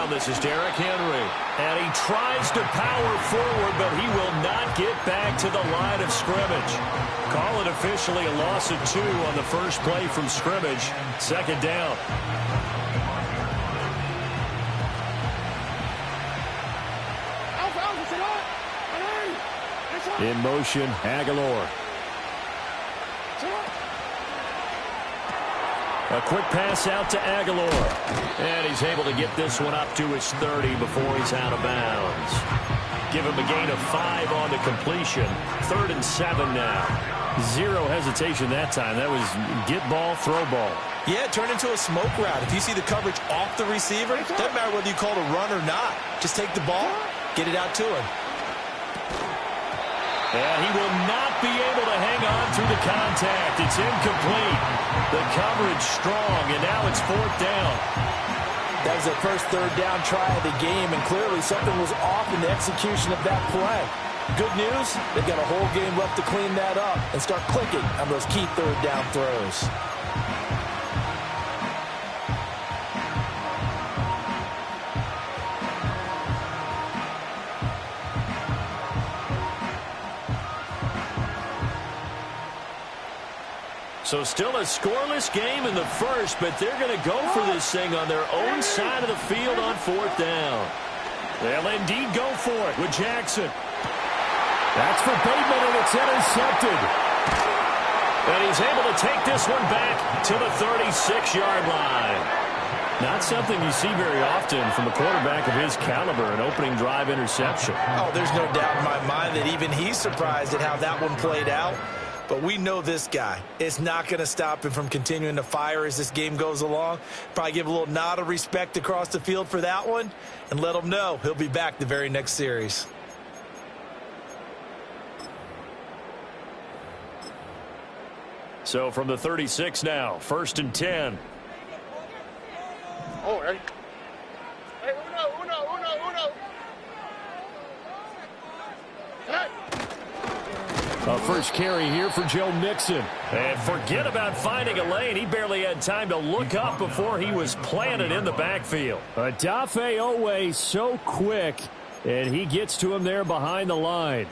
down. This is Derrick Henry. And he tries to power forward, but he will not get back to the line of scrimmage. Call it officially a loss of 2 on the first play from scrimmage. Second down. In motion, Aguilar. A quick pass out to Aguilar. And he's able to get this one up to his 30 before he's out of bounds. Give him a gain of 5 on the completion. 3rd and 7 now. Zero hesitation that time. That was get ball, throw ball. Yeah, it turned into a smoke route. If you see the coverage off the receiver, doesn't matter whether you call it a run or not. Just take the ball, get it out to him. And he will not be able to hang on through the contact. It's incomplete. The coverage strong, and now it's 4th down. That was their first 3rd down try of the game, and clearly something was off in the execution of that play. Good news, they've got a whole game left to clean that up and start clicking on those key 3rd down throws. So still a scoreless game in the first, but they're going to go for this thing on their own side of the field on 4th down. They'll indeed go for it with Jackson. That's for Bateman, and it's intercepted. And he's able to take this one back to the 36-yard line. Not something you see very often from a quarterback of his caliber, an opening drive interception. Oh, there's no doubt in my mind that even he's surprised at how that one played out. But we know this guy. It's not going to stop him from continuing to fire as this game goes along. Probably give a little nod of respect across the field for that one and let him know he'll be back the very next series. So from the 36 now, 1st and 10. Oh, hey, uno. Hey. A first carry here for Joe Mixon. And forget about finding a lane. He barely had time to look up before he was planted in the backfield. Odafe Oweh so quick, and he gets to him there behind the line.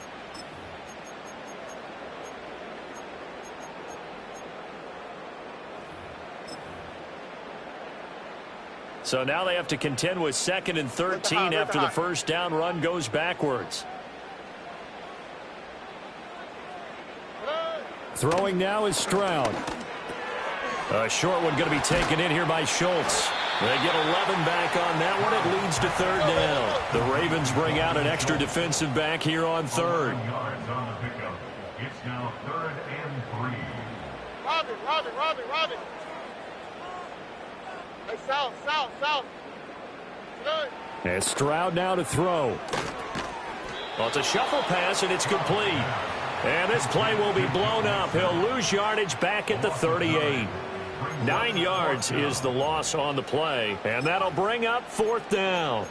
So now they have to contend with 2nd and 13 after the first down run goes backwards. Throwing now is Stroud. A short one going to be taken in here by Schultz. They get 11 back on that one. It leads to 3rd down. The Ravens bring out an extra defensive back here on 3rd. It's now 3rd and 3. Robin. Hey, south. Good. And Stroud now to throw. Well, it's a shuffle pass, and it's complete. And this play will be blown up. He'll lose yardage back at the 38. 9 yards is the loss on the play. And that'll bring up 4th down.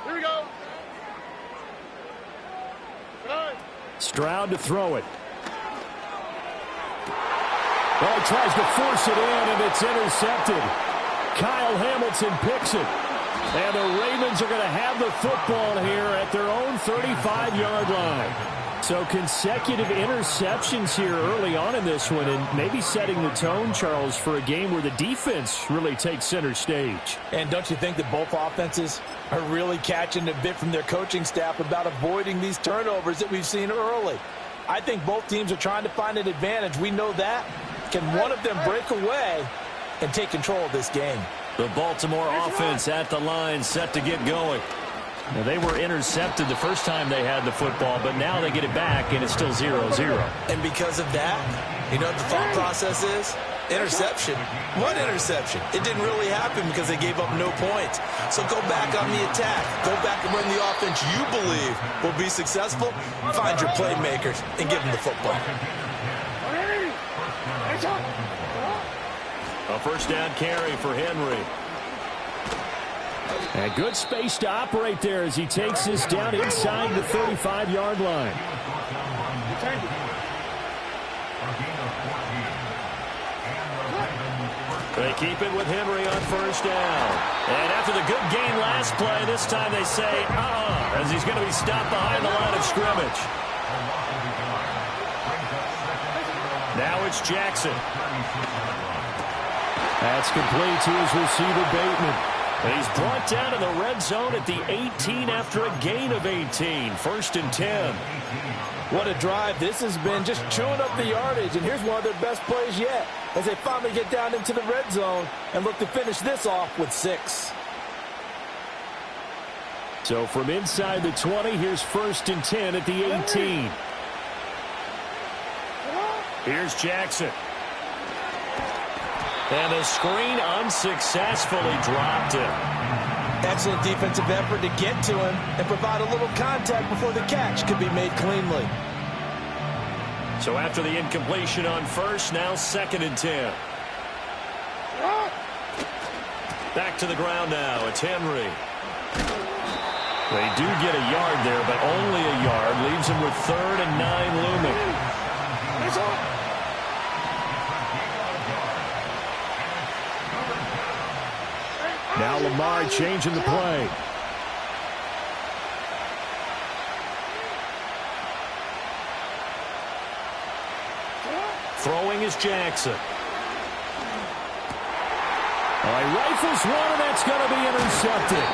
Here we go. Good. Stroud to throw it. Well, he tries to force it in, and it's intercepted. Kyle Hamilton picks it. And the Ravens are going to have the football here at their own 35-yard line. So consecutive interceptions here early on in this one, and maybe setting the tone, Charles, for a game where the defense really takes center stage. And don't you think that both offenses are really catching a bit from their coaching staff about avoiding these turnovers that we've seen early? I think both teams are trying to find an advantage. We know that. Can one of them break away and take control of this game? The Baltimore offense at the line, set to get going. Now, they were intercepted the first time they had the football, but now they get it back, and it's still 0-0. And because of that, you know what the thought process is? Interception. What interception? It didn't really happen because they gave up no points. So go back on the attack. Go back and run the offense you believe will be successful. Find your playmakers and give them the football. A first down carry for Henry. And good space to operate there as he takes this down inside the 35-yard line. They keep it with Henry on first down. And after the good gain last play, this time they say, as he's going to be stopped behind the line of scrimmage. Now it's Jackson. That's complete to his receiver, Bateman. And he's brought down in the red zone at the 18 after a gain of 18. First and 10. What a drive. This has been just chewing up the yardage. And here's one of their best plays yet as they finally get down into the red zone and look to finish this off with 6. So from inside the 20, here's first and 10 at the 18. Here's Jackson. And the screen unsuccessfully dropped it. Excellent defensive effort to get to him and provide a little contact before the catch could be made cleanly. So after the incompletion on first, now second and 10. Back to the ground now. It's Henry. They do get a yard there, but only a yard. Leaves him with 3rd and 9 looming. Now Lamar changing the play. Throwing is Jackson. He rifles one, and that's going to be intercepted.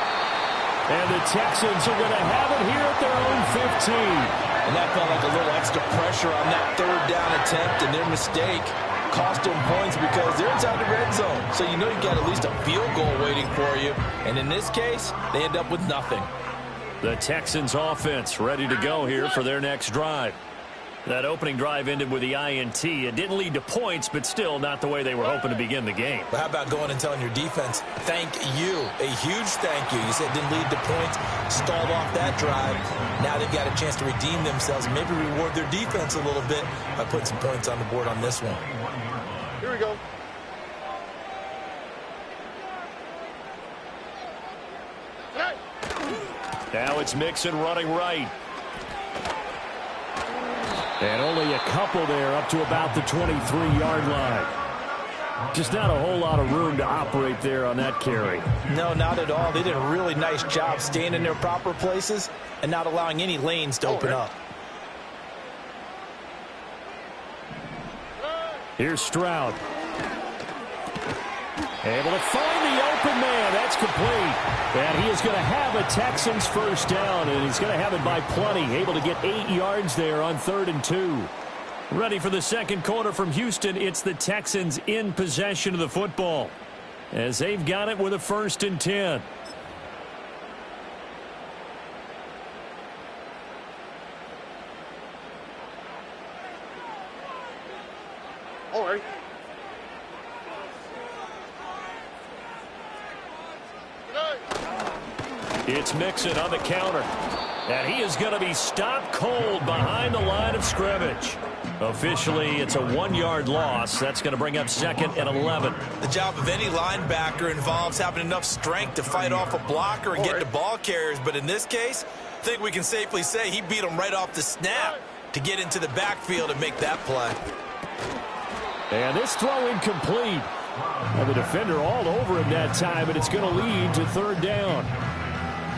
And the Texans are going to have it here at their own 15. And that felt like a little extra pressure on that 3rd down attempt, and their mistake cost them points because they're inside the red zone. So you know you got at least a field goal waiting for you. And in this case, they end up with nothing. The Texans offense ready to go here for their next drive. That opening drive ended with the INT. It didn't lead to points, but still not the way they were hoping to begin the game. But how about going and telling your defense, thank you, a huge thank you. You said it didn't lead to points, stalled off that drive. Now they've got a chance to redeem themselves, maybe reward their defense a little bit by putting some points on the board on this one. Here we go. Now it's Mixon running right. And only a couple there up to about the 23-yard line. Just not a whole lot of room to operate there on that carry. No, not at all. They did a really nice job staying in their proper places and not allowing any lanes to open up. Here's Stroud. Able to find the open man. That's complete. And he is going to have a Texans first down, and he's going to have it by plenty. Able to get 8 yards there on 3rd and 2. Ready for the second quarter from Houston. It's the Texans in possession of the football as they've got it with a 1st and 10. All right. It's Mixon on the counter. And he is going to be stopped cold behind the line of scrimmage. Officially, it's a 1-yard loss. That's going to bring up 2nd and 11. The job of any linebacker involves having enough strength to fight off a blocker and get to ball carriers. But in this case, I think we can safely say he beat him right off the snap to get into the backfield and make that play. And this throw incomplete. And the defender all over him that time, and it's going to lead to 3rd down.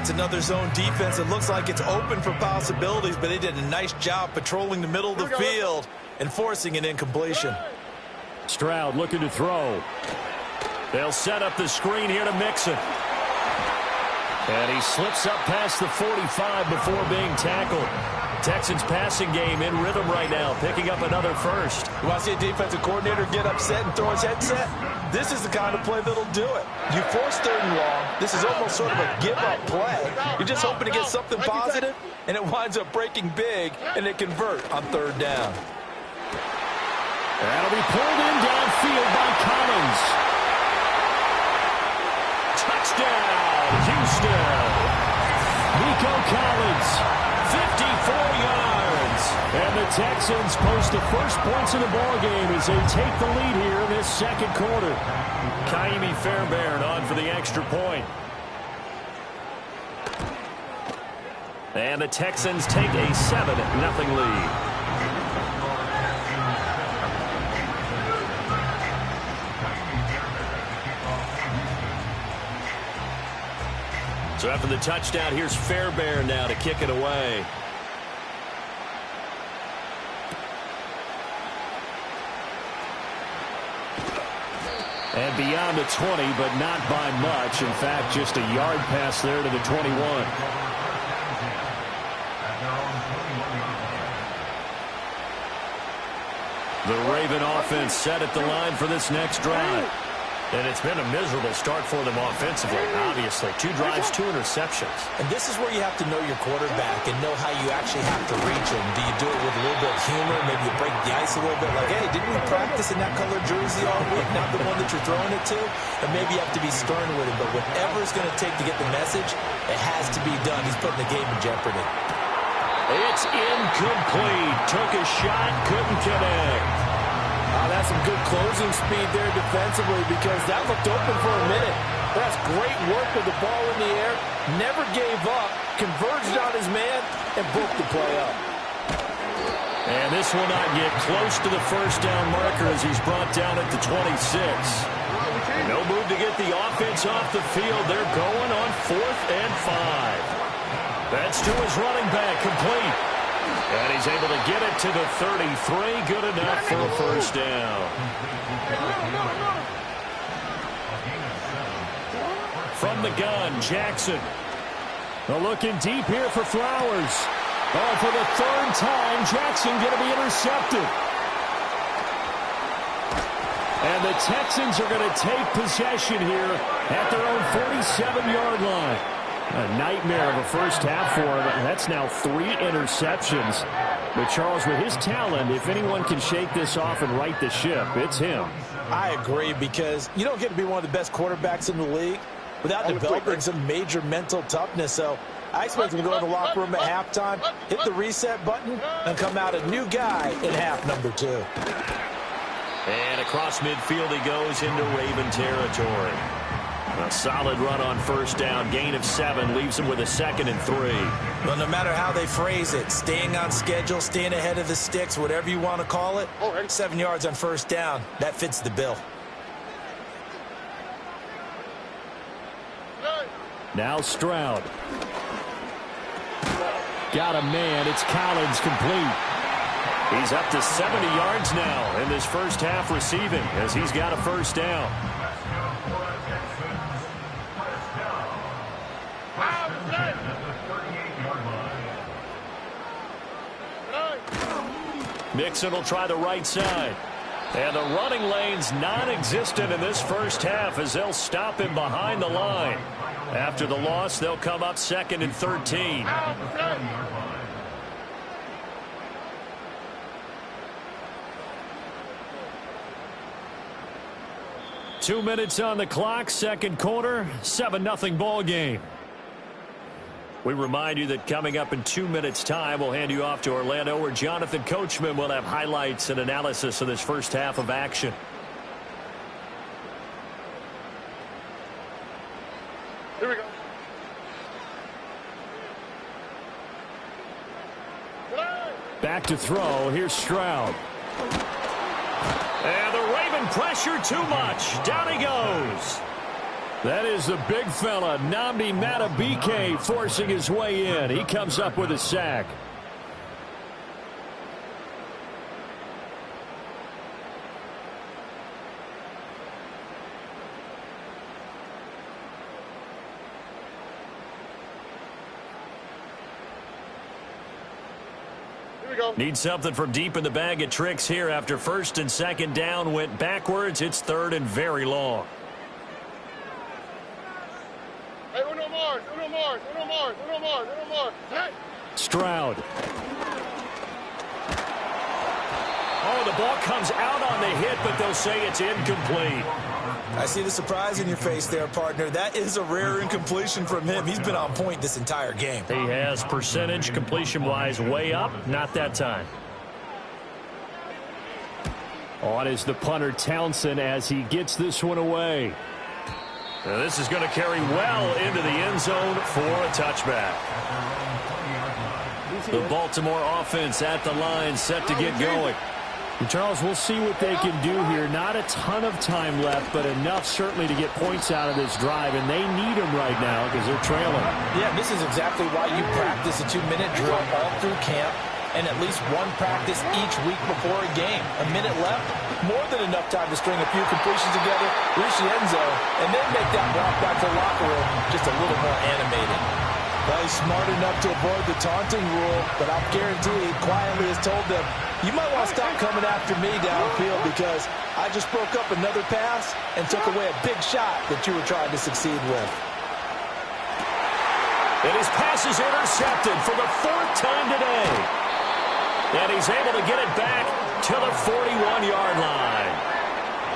It's another zone defense. It looks like it's open for possibilities, but they did a nice job patrolling the middle of the field and forcing an incompletion. Stroud looking to throw. They'll set up the screen here to Mixon. And he slips up past the 45 before being tackled. Texans passing game in rhythm right now, picking up another first. You want to see a defensive coordinator get upset and throw his headset? This is the kind of play that'll do it. You force 3rd and long. This is almost sort of a give-up play. You're just hoping to get something positive, and it winds up breaking big, and they convert on 3rd down. That'll be pulled in downfield by Collins. Touchdown, Houston. Nico Collins. 54 yards. And the Texans post the first points of the ballgame as they take the lead here in this second quarter. Kaimi Fairbairn on for the extra point. And the Texans take a 7-0 lead. So after the touchdown, here's Fairbairn now to kick it away. And beyond the 20, but not by much. In fact, just a yard pass there to the 21. The Raven offense set at the line for this next drive. And it's been a miserable start for them offensively, obviously. 2 drives, 2 interceptions. And this is where you have to know your quarterback and know how you actually have to reach him. Do you do it with a little bit of humor? Maybe you break the ice a little bit like, hey, didn't we practice in that colored jersey all week? Not the one that you're throwing it to? And maybe you have to be stern with him. But whatever it's going to take to get the message, it has to be done. He's putting the game in jeopardy. It's incomplete. Took a shot, couldn't connect. That's some good closing speed there defensively because that looked open for a minute. That's great work with the ball in the air. Never gave up, converged on his man, and broke the play up. And this will not get close to the first down marker as he's brought down at the 26. No move to get the offense off the field. They're going on 4th and 5. That's to his running back, complete. And he's able to get it to the 33. Good enough for a first down. From the gun, Jackson. Looking deep here for Flowers. Oh, for the 3rd time, Jackson going to be intercepted. And the Texans are going to take possession here at their own 47-yard line. A nightmare of a first half for him. That's now 3 interceptions. But, Charles, with his talent, if anyone can shake this off and right the ship, it's him. I agree because you don't get to be one of the best quarterbacks in the league without developing some major mental toughness. So I expect him to go in the locker room at halftime, hit the reset button, and come out a new guy in half number 2. And across midfield he goes into Raven territory. A solid run on first down. Gain of 7 leaves him with a 2nd and 3. Well, no matter how they phrase it, staying on schedule, staying ahead of the sticks, whatever you want to call it, 7 yards on first down, that fits the bill. Now Stroud. Got a man. It's Collins, complete. He's up to 70 yards now in this first half receiving as he's got a first down. Mixon will try the right side. And the running lane's non-existent in this first half as they'll stop him behind the line. After the loss, they'll come up 2nd and 13. 2 minutes on the clock, second quarter, 7-0 ball game. We remind you that coming up in 2 minutes' time, we'll hand you off to Orlando, where Jonathan Coachman will have highlights and analysis of this first half of action. Here we go. Back to throw. Here's Stroud. And the Raven pressure too much. Down he goes. That is the big fella, Nnamdi Madubuike, forcing his way in. He comes up with a sack. Need something from deep in the bag of tricks here after 1st and 2nd down went backwards. It's 3rd and very long. Hey, uno more. Hey. Stroud. Oh, the ball comes out on the hit, but they'll say it's incomplete. I see the surprise in your face there, partner. That is a rare incompletion from him. He's been on point this entire game. He has percentage completion-wise way up. Not that time. On is the punter Townsend as he gets this one away. Now this is going to carry well into the end zone for a touchback. The Baltimore offense at the line, set to get going. And Charles, we'll see what they can do here. Not a ton of time left, but enough certainly to get points out of this drive, and they need them right now because they're trailing. Yeah, this is exactly why you practice a 2-minute drill all through camp and at least one practice each week before a game. A minute left, more than enough time to string a few completions together, reach the end zone, and then make that walk back to the locker room just a little more animated. Well, he's smart enough to avoid the taunting rule, but I'll guarantee he quietly has told them, you might want to stop coming after me downfield because I just broke up another pass and took away a big shot that you were trying to succeed with. And his pass is intercepted for the 4th time today. And he's able to get it back to the 41-yard line.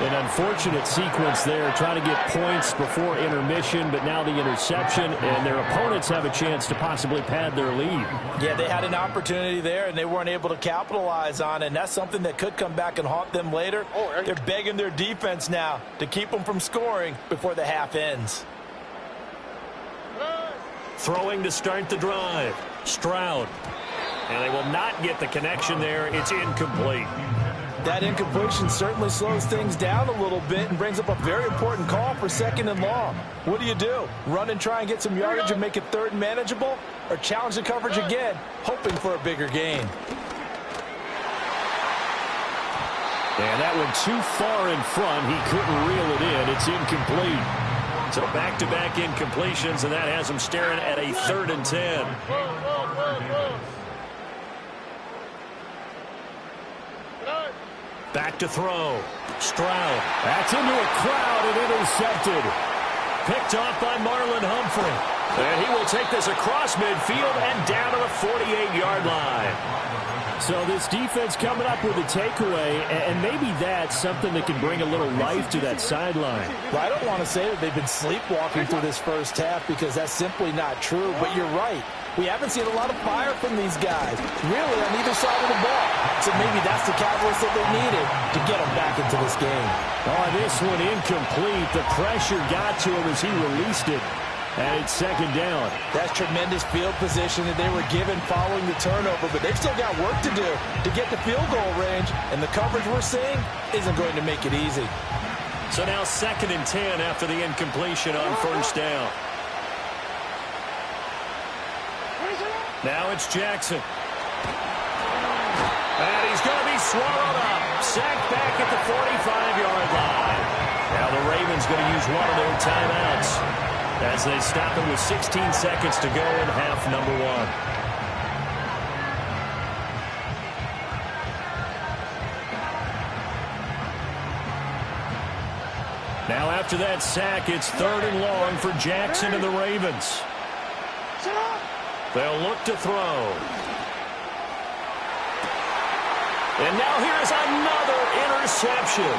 An unfortunate sequence there, trying to get points before intermission, but now the interception, and their opponents have a chance to possibly pad their lead. Yeah, they had an opportunity there, and they weren't able to capitalize on it, and that's something that could come back and haunt them later. They're begging their defense now to keep them from scoring before the half ends. Throwing to start the drive, Stroud. And they will not get the connection there. It's incomplete. That incompletion certainly slows things down a little bit and brings up a very important call for 2nd and long. What do? Run and try and get some yardage and make it 3rd and manageable? Or challenge the coverage again, hoping for a bigger gain? And that one too far in front. He couldn't reel it in. It's incomplete. So back-to-back incompletions, and that has him staring at a 3rd and 10. Back to throw. Stroud. That's into a crowd and intercepted. Picked off by Marlon Humphrey. And he will take this across midfield and down to the 48-yard line. So this defense coming up with a takeaway, and maybe that's something that can bring a little life to that sideline. Well, I don't want to say that they've been sleepwalking through this first half because that's simply not true, but you're right. We haven't seen a lot of fire from these guys, really, on either side of the ball. So maybe that's the catalyst that they needed to get them back into this game. Oh, this one incomplete. The pressure got to him as he released it. And it's 2nd down. That's tremendous field position that they were given following the turnover, but they've still got work to do to get the field goal range, and the coverage we're seeing isn't going to make it easy. So now 2nd and 10 after the incompletion on 1st down. Now it's Jackson. And he's going to be swallowed up. Sacked back at the 45-yard line. Now the Ravens going to use one of their timeouts as they stop it with 16 seconds to go in half number 1. Now after that sack, it's 3rd and long for Jackson and the Ravens. They'll look to throw. And now here's another interception.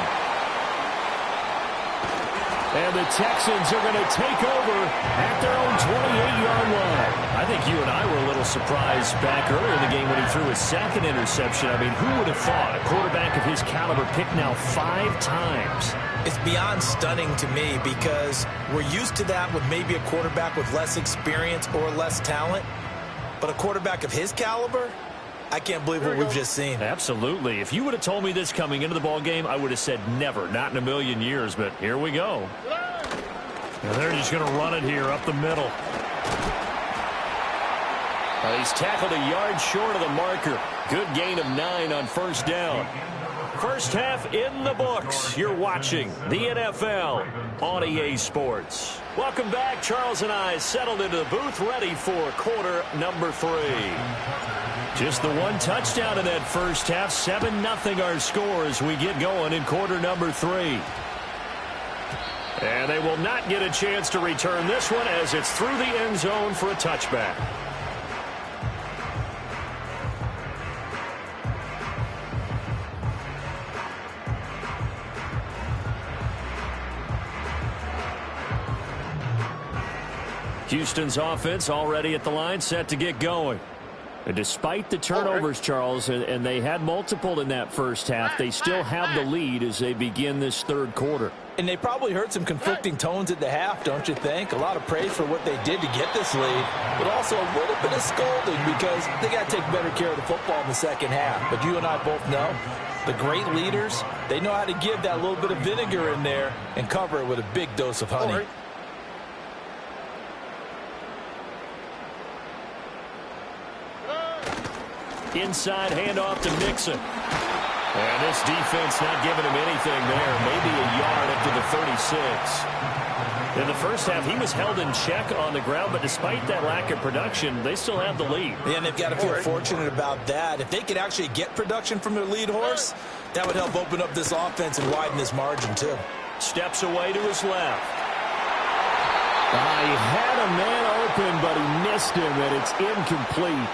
And the Texans are going to take over at their own 28-yard line. I think you and I were a little surprised back earlier in the game when he threw his 2nd interception. I mean, who would have thought a quarterback of his caliber picked now 5 times? It's beyond stunning to me because we're used to that with maybe a quarterback with less experience or less talent. But a quarterback of his caliber, I can't believe what we've just seen. Absolutely. If you would have told me this coming into the ball game, I would have said never, not in a million years. But here we go. And they're just going to run it here up the middle. He's tackled a yard short of the marker. Good gain of 9 on 1st down. First half in the books. You're watching the NFL on EA Sports. Welcome back. Charles and I settled into the booth, ready for quarter number 3. Just the one touchdown in that first half. 7-0 our score as we get going in quarter number 3. And they will not get a chance to return this one as it's through the end zone for a touchback. Houston's offense already at the line, set to get going. And despite the turnovers, Charles, and they had multiple in that first half, they still have the lead as they begin this third quarter. And they probably heard some conflicting tones at the half, don't you think? A lot of praise for what they did to get this lead, but also a little bit of scolding because they got to take better care of the football in the second half. But you and I both know the great leaders, they know how to give that little bit of vinegar in there and cover it with a big dose of honey. Inside handoff to Mixon. And this defense not giving him anything there. Maybe a yard up to the 36. In the first half, he was held in check on the ground, but despite that lack of production, they still have the lead. Yeah, and they've got to feel fortunate about that. If they could actually get production from their lead horse, that would help open up this offense and widen this margin, too. Steps away to his left. He had a man open, but he missed him, and it's incomplete.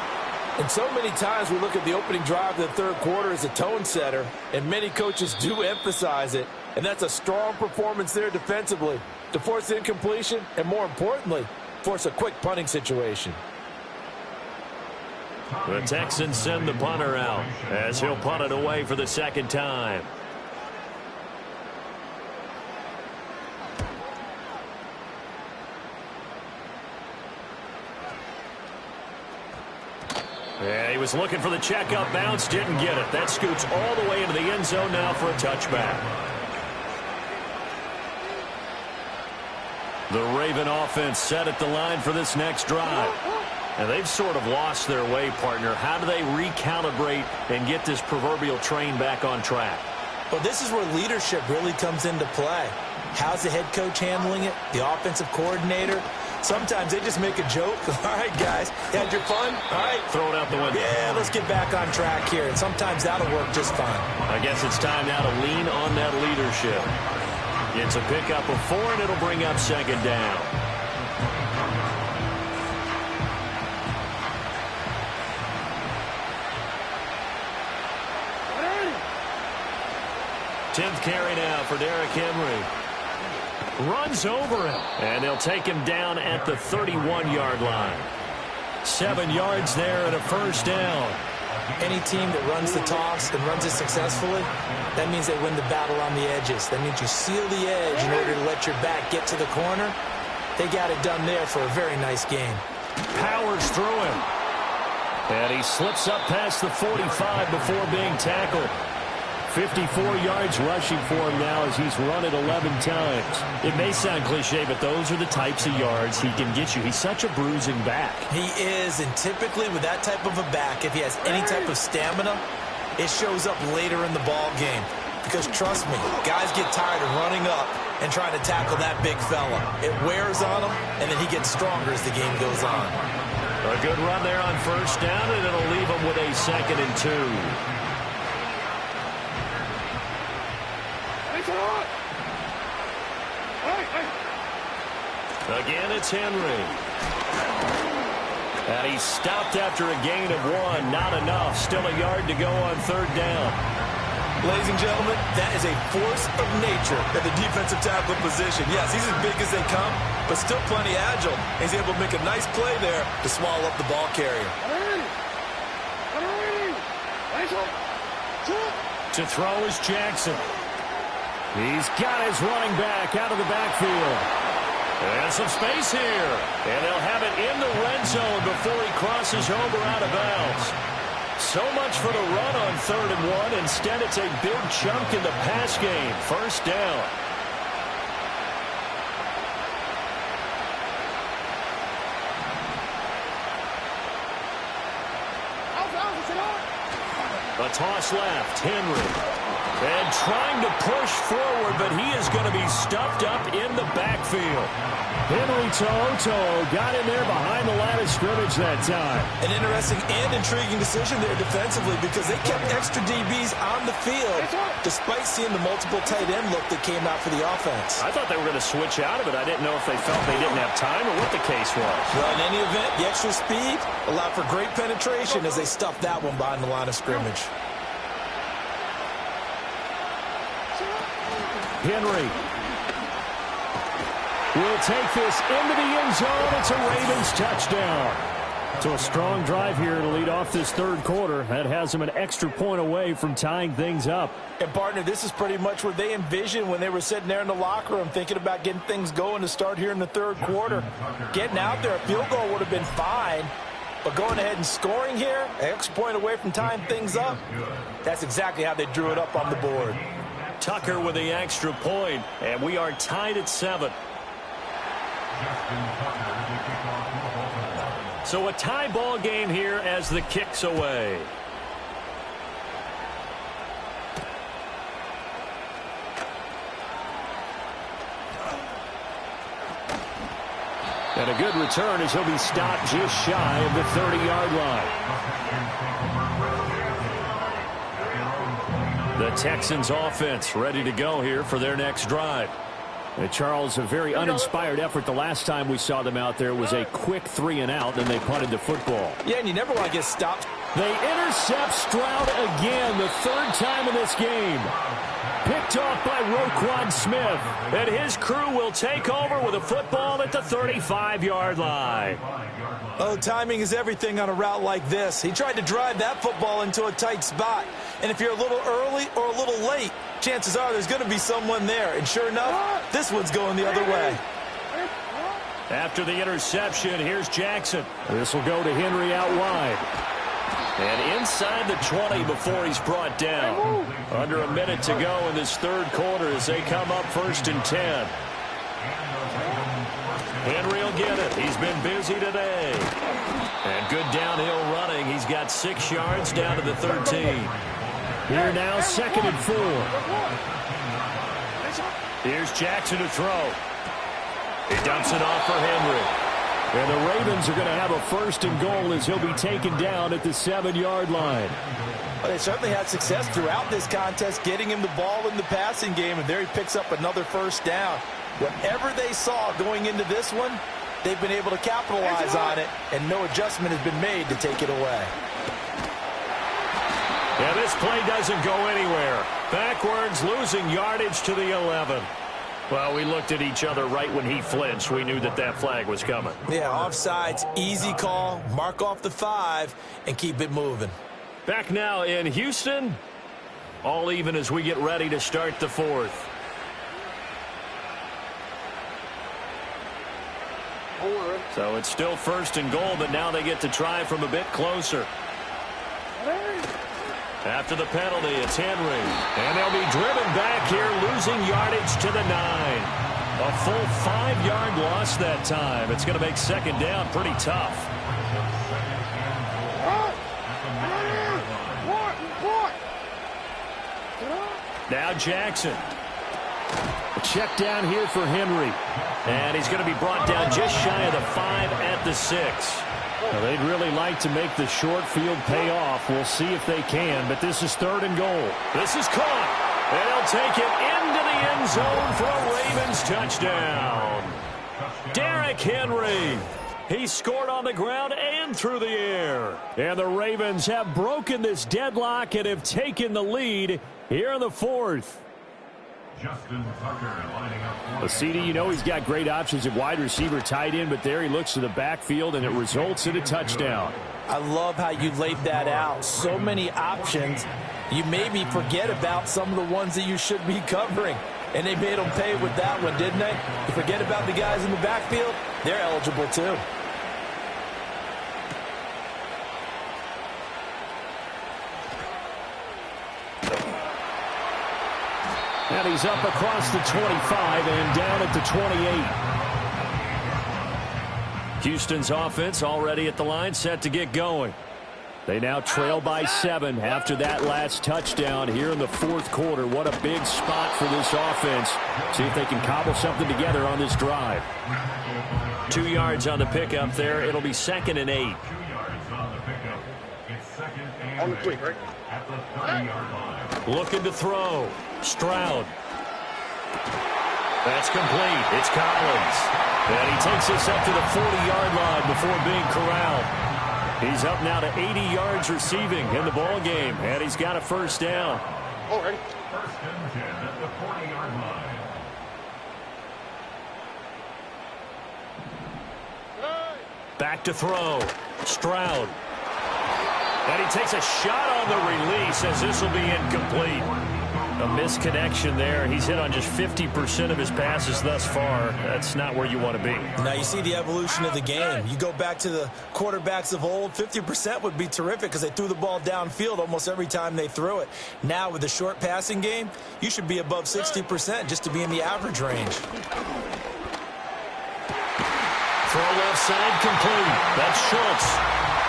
And so many times we look at the opening drive of the third quarter as a tone setter, and many coaches do emphasize it, and that's a strong performance there defensively to force incompletion and, more importantly, force a quick punting situation. The Texans send the punter out as he'll punt it away for the second time. Yeah, he was looking for the checkup bounce, didn't get it. That scoots all the way into the end zone now for a touchback. The Raven offense set at the line for this next drive. And they've sort of lost their way, partner. How do they recalibrate and get this proverbial train back on track? Well, this is where leadership really comes into play. How's the head coach handling it? The offensive coordinator? Sometimes they just make a joke. All right, guys, you had your fun? All right. Throw it out the window. Yeah, let's get back on track here. And sometimes that'll work just fine. I guess it's time now to lean on that leadership. It's a pickup of 4, and it'll bring up second down. Tenth carry now for Derrick Henry. Runs over him, and they'll take him down at the 31-yard line. 7 yards there and a first down. Any team that runs the toss and runs it successfully, that means they win the battle on the edges. That means you seal the edge in order to let your back get to the corner. They got it done there for a very nice game. Powers through him. And he slips up past the 45 before being tackled. 54 yards rushing for him now as he's run it 11 times. It may sound cliche, but those are the types of yards he can get you. He's such a bruising back. He is, and typically with that type of a back, if he has any type of stamina, it shows up later in the ball game. Because trust me, guys get tired of running up and trying to tackle that big fella. It wears on him, and then he gets stronger as the game goes on. A good run there on first down, and it'll leave him with a 2nd and 2. Again, it's Henry. And he's stopped after a gain of 1. Not enough. Still a yard to go on third down. Ladies and gentlemen, that is a force of nature at the defensive tackle position. Yes, he's as big as they come, but still plenty agile. He's able to make a nice play there to swallow up the ball carrier. To throw is Jackson. He's got his running back out of the backfield. And some space here. And they'll have it in the red zone before he crosses over out of bounds. So much for the run on 3rd and 1. Instead, it's a big chunk in the pass game. First down. A toss left. Henry. And trying to push forward, but he is going to be stuffed up in the backfield. Henry Toto got in there behind the line of scrimmage that time. An interesting and intriguing decision there defensively because they kept extra DBs on the field despite seeing the multiple tight end look that came out for the offense. I thought they were going to switch out of it. I didn't know if they felt they didn't have time or what the case was. Well, in any event, the extra speed allowed for great penetration as they stuffed that one behind the line of scrimmage. Henry will take this into the end zone. It's a Ravens touchdown. So a strong drive here to lead off this third quarter. That has them an extra point away from tying things up. And, partner, this is pretty much what they envisioned when they were sitting there in the locker room thinking about getting things going to start here in the third quarter. Getting out there, a field goal would have been fine. But going ahead and scoring here, an extra point away from tying things up, that's exactly how they drew it up on the board. Tucker with the extra point, and we are tied at 7. So a tie ball game here as the kick's away. And a good return as he'll be stopped just shy of the 30-yard line. The Texans offense ready to go here for their next drive. Charles, a very uninspired effort the last time we saw them out there was a quick 3-and-out, then they punted the football. Yeah, and you never want to get stopped. They intercept Stroud again, the third time in this game. Picked off by Roquan Smith, and his crew will take over with a football at the 35-yard line. Oh, timing is everything on a route like this. He tried to drive that football into a tight spot. And if you're a little early or a little late, chances are there's going to be someone there. And sure enough, this one's going the other way. After the interception, here's Jackson. This will go to Henry out wide. And inside the 20 before he's brought down. Under a minute to go in this third quarter as they come up 1st and 10. Henry will get it. He's been busy today. And good downhill running. He's got 6 yards down to the 13. Here now, 2nd and 4. Here's Jackson to throw. He dumps it off for Henry. And the Ravens are going to have a 1st and goal as he'll be taken down at the 7-yard line. Well, they certainly had success throughout this contest getting him the ball in the passing game, and there he picks up another 1st down. Whatever they saw going into this one, they've been able to capitalize on it, and no adjustment has been made to take it away. Yeah, this play doesn't go anywhere. Backwards, losing yardage to the 11. Well, we looked at each other right when he flinched. We knew that that flag was coming. Yeah, offsides, easy call, mark off the 5, and keep it moving. Back now in Houston, all even as we get ready to start the 4th. So it's still 1st and goal, but now they get to try from a bit closer. After the penalty, it's Henry. And they'll be driven back here, losing yardage to the 9. A full 5-yard loss that time. It's going to make 2nd down pretty tough. Now Jackson. A check down here for Henry. And he's going to be brought down just shy of the 5 at the 6. Well, they'd really like to make the short field pay off. We'll see if they can, but this is 3rd and goal. This is caught. And they'll take it into the end zone for a Ravens touchdown. Derrick Henry. He scored on the ground and through the air. And the Ravens have broken this deadlock and have taken the lead here in the 4th. Justin Tucker lining up. CD, you know he's got great options at wide receiver, tight end, but there he looks to the backfield, and it results in a touchdown. I love how you laid that out. So many options. You maybe forget about some of the ones that you should be covering. And they made them pay with that one, didn't they? You forget about the guys in the backfield, they're eligible too. And he's up across the 25 and down at the 28. Houston's offense already at the line, set to get going. They now trail by 7 after that last touchdown here in the 4th quarter. What a big spot for this offense. See if they can cobble something together on this drive. 2 yards on the pickup there. It'll be 2nd and 8. 2 yards on the pickup. It's 2nd and On the 3, right? at the 30-yard line. Looking to throw. Stroud. That's complete. It's Collins. And he takes this up to the 40-yard line before being corralled. He's up now to 80 yards receiving in the ball game, and he's got a 1st down. Already. 1st and 10 at the 40-yard line. Back to throw. Stroud. And he takes a shot on the release as this will be incomplete. A misconnection there. He's hit on just 50% of his passes thus far. That's not where you want to be. Now you see the evolution of the game. You go back to the quarterbacks of old, 50% would be terrific because they threw the ball downfield almost every time they threw it. Now with the short passing game, you should be above 60% just to be in the average range. Throw left side complete. That's Schultz.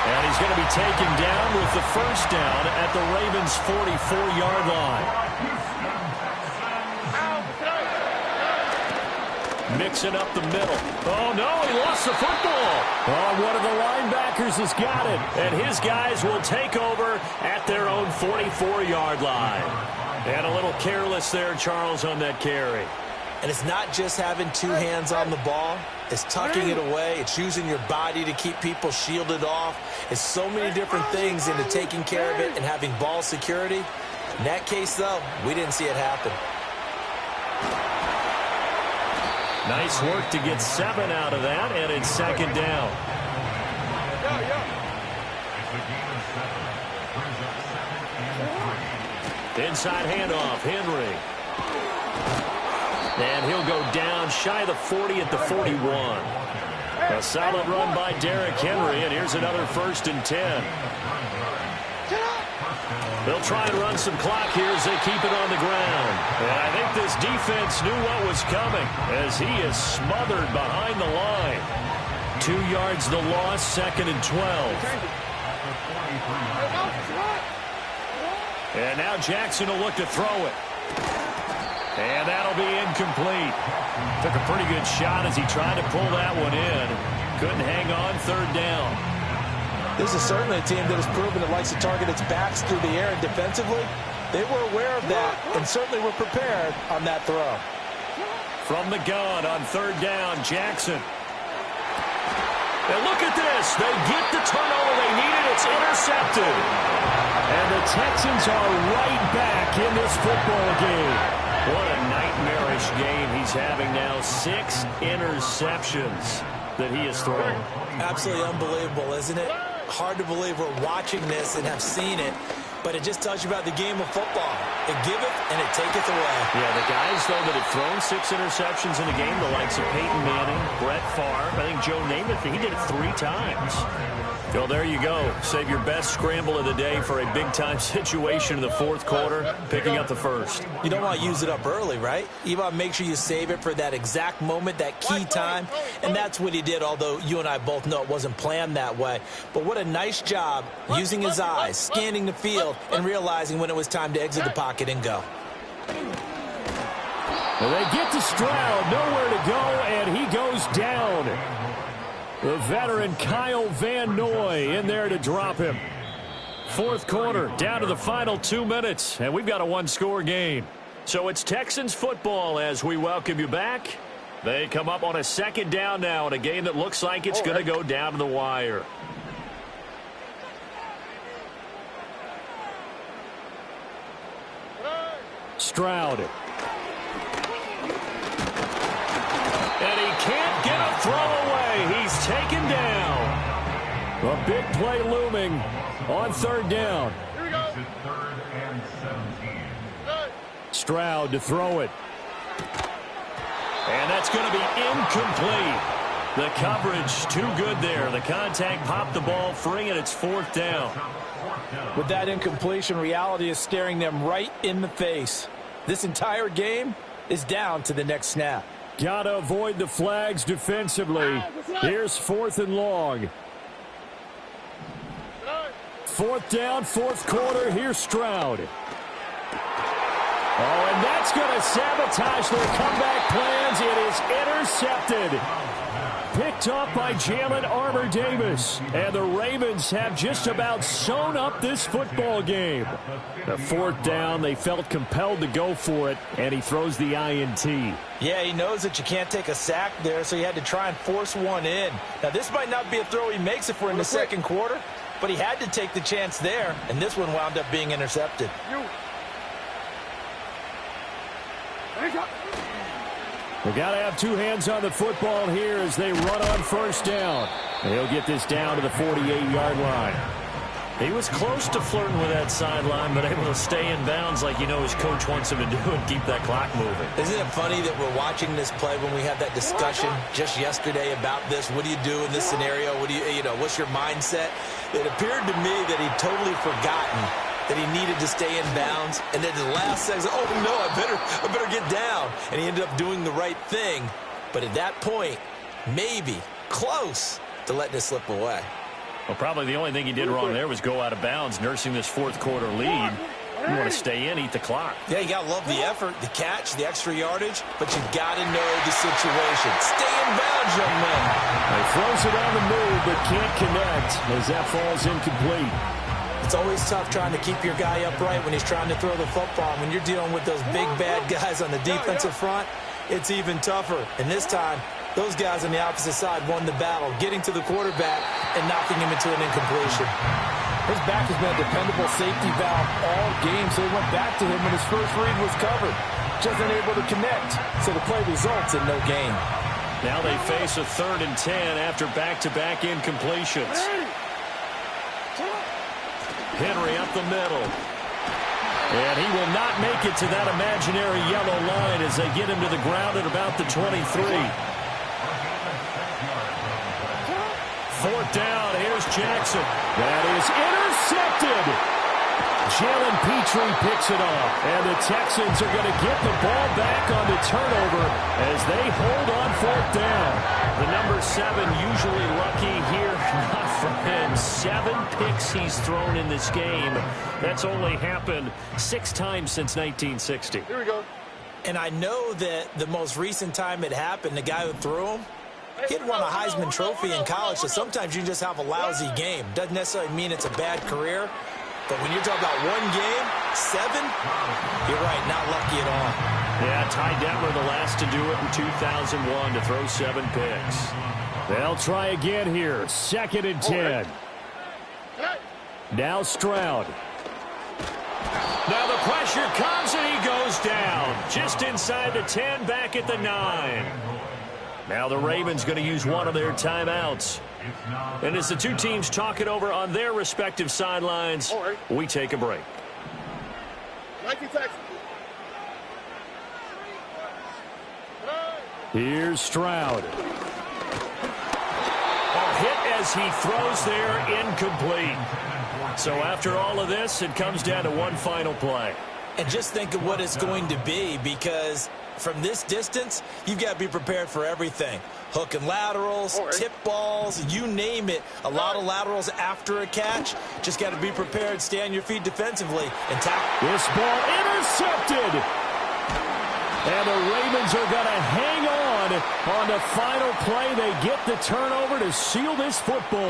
And he's going to be taken down with the first down at the Ravens' 44-yard line. Mixing up the middle. Oh, no, he lost the football. Oh, one of the linebackers has got it. And his guys will take over at their own 44-yard line. And a little careless there, Charles, on that carry. And it's not just having two hands on the ball. It's tucking it away. It's using your body to keep people shielded off. It's so many different things into taking care of it and having ball security. In that case, though, we didn't see it happen. Nice work to get 7 out of that, and it's second down. Inside handoff, Henry. And he'll go down shy of the 40 at the 41. A solid run by Derrick Henry, and here's another 1st and 10. They'll try and run some clock here as they keep it on the ground. And I think this defense knew what was coming as he is smothered behind the line. 2 yards the loss, 2nd and 12. And now Jackson will look to throw it. And that'll be incomplete. Took a pretty good shot as he tried to pull that one in. Couldn't hang on, 3rd down. This is certainly a team that has proven it likes to target its backs through the air, and defensively, they were aware of that and certainly were prepared on that throw. From the gun on 3rd down, Jackson. And look at this. They get the turnover they needed. It's intercepted. And the Texans are right back in this football game. What a nightmarish game he's having now. 6 interceptions that he has thrown. Absolutely unbelievable, isn't it? Hard to believe we're watching this and have seen it, but it just tells you about the game of football. It giveth and it taketh away. Yeah, the guys, though, that have thrown 6 interceptions in a game, the likes of Peyton Manning, Brett Favre, I think Joe Namath, he did it 3 times. Well, there you go. Save your best scramble of the day for a big-time situation in the 4th quarter, picking up the 1st. You don't want to use it up early, right? You want to make sure you save it for that exact moment, that key time, and that's what he did, although you and I both know it wasn't planned that way. But what a nice job using his eyes, scanning the field, and realizing when it was time to exit the pocket and go. Well, they get to Stroud, nowhere to go, and he goes down. The veteran Kyle Van Noy in there to drop him. 4th quarter, down to the final 2 minutes, and we've got a 1-score game. So it's Texans football as we welcome you back. They come up on a 2nd down now in a game that looks like it's going to go down to the wire. Stroud. And he can't get a throw away. He's taken down. A big play looming on 3rd down. Here we go. 3rd and 17. Stroud to throw it. And that's going to be incomplete. The coverage too good there. The contact popped the ball free, and it's 4th down. With that incompletion, reality is staring them right in the face. This entire game is down to the next snap. Got to avoid the flags defensively. Here's 4th and long. 4th down, 4th quarter. Here's Stroud. Oh, and that's going to sabotage their comeback plans. It is intercepted. Picked up by Jalen Armour-Davis. And the Ravens have just about sewn up this football game. The 4th down, they felt compelled to go for it, and he throws the INT. Yeah, he knows that you can't take a sack there, so he had to try and force one in. Now, this might not be a throw he makes if we're in the 2nd quarter, but he had to take the chance there, and this one wound up being intercepted. They've got to have 2 hands on the football here as they run on 1st down. He'll get this down to the 48-yard line. He was close to flirting with that sideline, but able to stay in bounds like his coach wants him to do and keep that clock moving. Isn't it funny that we're watching this play when we had that discussion just yesterday about this? What do you do in this scenario? What do what's your mindset? It appeared to me that he'd totally forgotten that he needed to stay in bounds, and then the last second, oh no, I better get down. And he ended up doing the right thing. But at that point, maybe close to letting it slip away. Well, probably the only thing he did wrong there was go out of bounds, nursing this fourth quarter lead. You want to stay in, eat the clock. Yeah, you got to love the effort, the catch, the extra yardage, but you got to know the situation. Stay in bounds, young man. He throws it on the move, but can't connect as that falls incomplete. It's always tough trying to keep your guy upright when he's trying to throw the football. When you're dealing with those big, bad guys on the defensive front, it's even tougher. And this time, those guys on the opposite side won the battle, getting to the quarterback and knocking him into an incompletion. His back has been a dependable safety valve all game, so he went back to him when his first read was covered. Just unable to connect, so the play results in no gain. Now they face a 3rd and 10 after back-to-back incompletions. Henry up the middle. And he will not make it to that imaginary yellow line as they get him to the ground at about the 23. 4th down, here's Jackson. That is intercepted. Jalen Petrie picks it off. And the Texans are going to get the ball back on the turnover as they hold on 4th down. The number 7 usually lucky here. Not for him. 7 picks he's thrown in this game. That's only happened 6 times since 1960. Here we go. And I know that the most recent time it happened, the guy who threw him, he had won a Heisman Trophy in college, so sometimes you just have a lousy game. Doesn't necessarily mean it's a bad career, but when you're talking about one game, 7, you're right, not lucky at all. Yeah, Ty Detmer, the last to do it in 2001 to throw 7 picks. They'll try again here, 2nd and 10. Now Stroud. Now the pressure comes and he goes down. Just inside the 10, back at the 9. Now the Ravens going to use one of their timeouts. And as the two teams talk it over on their respective sidelines, we take a break. Here's Stroud. A hit as he throws there, incomplete. So after all of this, it comes down to one final play. And just think of what it's going to be, because from this distance, you've got to be prepared for everything. Hook and laterals, tip balls, you name it. A lot of laterals after a catch. Just got to be prepared, stay on your feet defensively, and tackle. This ball intercepted. And the Ravens are going to hang on the final play. They get the turnover to seal this football